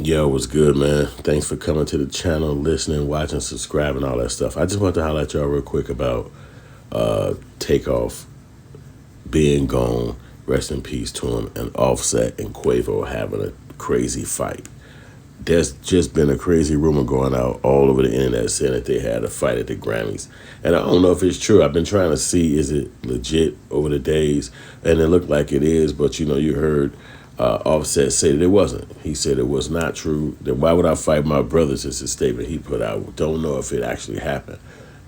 Yo, what's good, man? Thanks for coming to the channel, listening, watching, subscribing, all that stuff. I just want to highlight y'all real quick about Takeoff being gone. Rest in peace to him. And Offset and Quavo having a crazy fight. There's just been a crazy rumor going out all over the internet saying that they had a fight at the Grammys. And I don't know if it's true. I've been trying to see, is it legit over the days? And it looked like it is, but you heard Offset say that it wasn't. He said it was not true. Then why would I fight my brothers? Is a statement he put out. Don't know if it actually happened.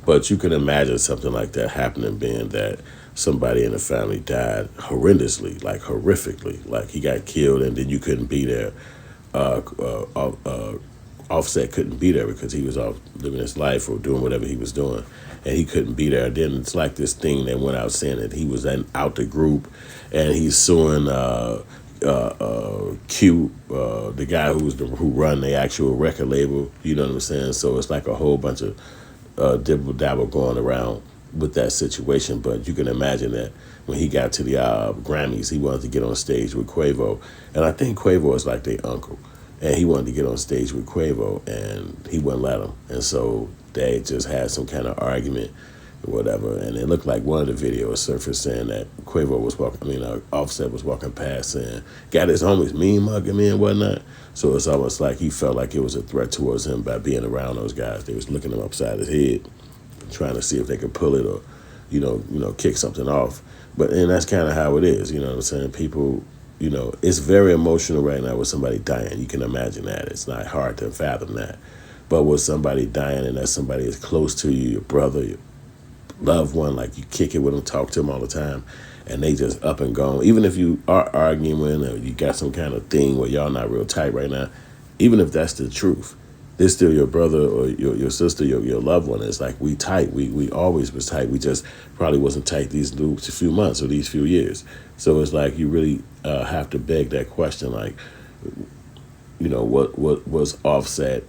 But you can imagine something like that happening, being that somebody in the family died horrendously, like horrifically, like he got killed and then you couldn't be there. uh, uh, uh, uh, Offset couldn't be there because he was off living his life or doing whatever he was doing, and he couldn't be there. Then it's like this thing that went out saying that he was out the group, and he's suing Q, the guy who run the actual record label. You know what I'm saying? So it's like a whole bunch of dibble dabble going around with that situation. But you can imagine that when he got to the Grammys, he wanted to get on stage with Quavo, and I think Quavo is like their uncle, and he wanted to get on stage with Quavo, and he wouldn't let him, and so they just had some kind of argument or whatever, and it looked like one of the videos surfaced saying that Quavo was Offset was walking past saying, got his homies mean mugging me and whatnot. So it's almost like he felt like it was a threat towards him by being around those guys. They was looking him upside his head, trying to see if they could pull it or, kick something off. And that's kind of how it is. You know what I'm saying? People, it's very emotional right now with somebody dying. You can imagine that. It's not hard to fathom that. But with somebody dying and that somebody is close to you, your brother, your loved one, like you kick it with them, talk to them all the time, and they just up and gone. Even if you are arguing or you got some kind of thing where y'all not real tight right now, even if that's the truth, they're still your brother or your sister, your loved one. It's like we tight. We always was tight. We just probably wasn't tight these few months or these few years. So it's like you really have to beg that question, like, what was Offset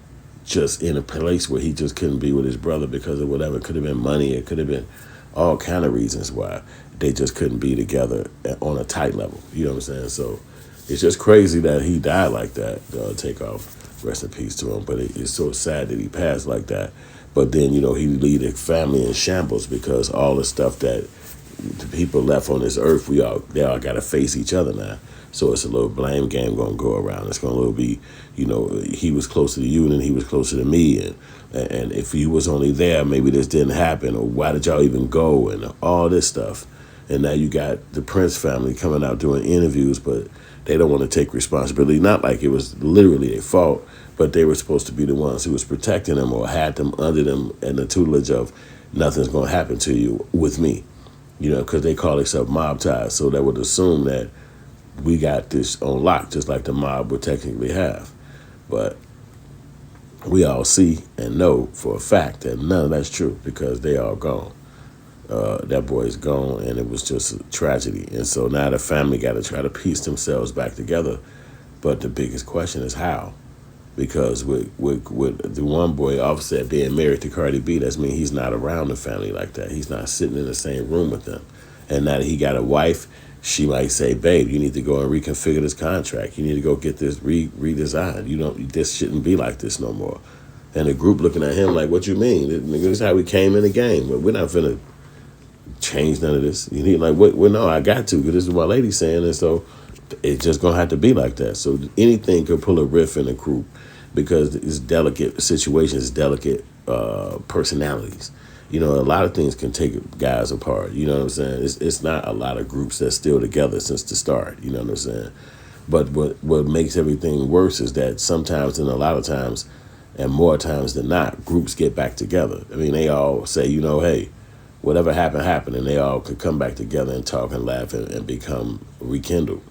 just in a place where he just couldn't be with his brother because of whatever? It could have been money. It could have been all kind of reasons why they just couldn't be together on a tight level. You know what I'm saying? So it's just crazy that he died like that. Takeoff. Rest in peace to him. But it's so sad that he passed like that. But then, he lead the family in shambles because all the stuff that the people left on this earth, they all got to face each other now. So it's a little blame game going to go around. It's going to be, he was closer to you and then he was closer to me. And if he was only there, maybe this didn't happen. Or why did y'all even go? And all this stuff. And now you got the Prince family coming out doing interviews, but they don't want to take responsibility. Not like it was literally their fault, but they were supposed to be the ones who was protecting them or had them under them and the tutelage of nothing's going to happen to you with me. Because they call themselves mob ties. So that would assume that we got this on lock, just like the mob would technically have. But we all see and know for a fact that none of that's true because they all gone. That boy is gone, and it was just a tragedy. And so now the family got to try to piece themselves back together. But the biggest question is how. Because with the one boy Offset being married to Cardi B, that means he's not around the family like that. He's not sitting in the same room with them. And now that he got a wife, she might say, "Babe, you need to go and reconfigure this contract. You need to go get this redesigned. This shouldn't be like this no more." And the group looking at him like, "What you mean? This is how we came in the game. But we're not finna change none of this." Like, well, no, I got to, because this is what my lady's saying, and so it's just gonna have to be like that. So anything could pull a riff in a group because it's delicate situations, delicate personalities. A lot of things can take guys apart. You know what I'm saying? It's not a lot of groups that's still together since the start. You know what I'm saying? But what makes everything worse is that sometimes, and a lot of times, and more times than not, groups get back together. I mean, they all say, hey, whatever happened, happened, and they all could come back together and talk and laugh and become rekindled.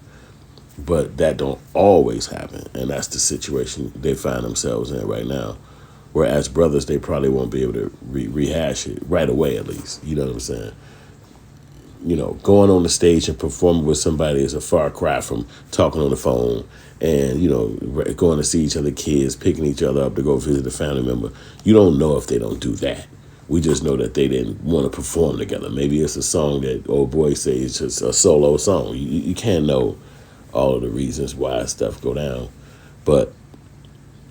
But that don't always happen, and that's the situation they find themselves in right now. Whereas brothers, they probably won't be able to rehash it right away, at least. You know what I'm saying? Going on the stage and performing with somebody is a far cry from talking on the phone and, going to see each other kids, picking each other up to go visit a family member. You don't know if they don't do that. We just know that they didn't want to perform together. Maybe it's a song that old boy says it's just a solo song. You can't know all of the reasons why stuff go down. But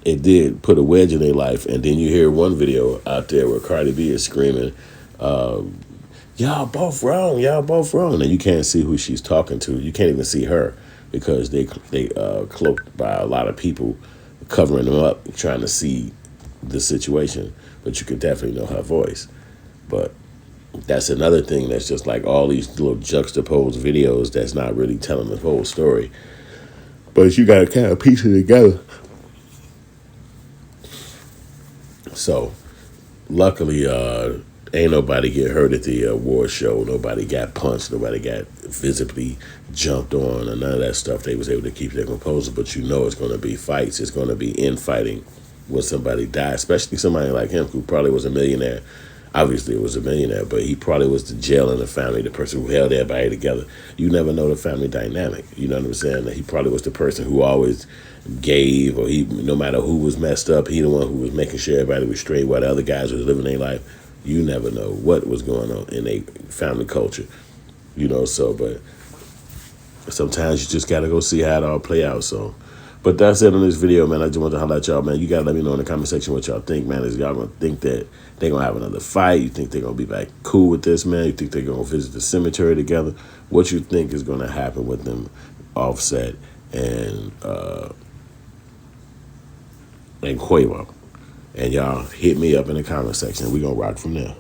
it did put a wedge in their life. And then you hear one video out there where Cardi B is screaming, y'all both wrong, y'all both wrong. And you can't see who she's talking to. You can't even see her because they cloaked by a lot of people covering them up, trying to see the situation. But you can definitely know her voice. But that's another thing that's just like all these little juxtaposed videos that's not really telling the whole story. But you got to kind of piece it together. So, luckily, ain't nobody get hurt at the award show. Nobody got punched. Nobody got visibly jumped on, or none of that stuff. They was able to keep their composure. But you know, it's going to be fights. It's going to be infighting when somebody dies, especially somebody like him who probably was a millionaire. Obviously, it was a millionaire, but he probably was the jail in the family, the person who held everybody together. You never know the family dynamic. You know what I'm saying? He probably was the person who always gave, or he, no matter who was messed up, he the one who was making sure everybody was straight while the other guys was living their life. You never know what was going on in a family culture. You know, so, but sometimes you just got to go see how it all play out, so. But that's it on this video, man. I just want to holler at y'all, man. You got to let me know in the comment section what y'all think, man. Is y'all going to think that they're going to have another fight? You think they're going to be back cool with this, man? You think they're going to visit the cemetery together? What you think is going to happen with them, Offset and Quavo? And y'all hit me up in the comment section. We're going to rock from there.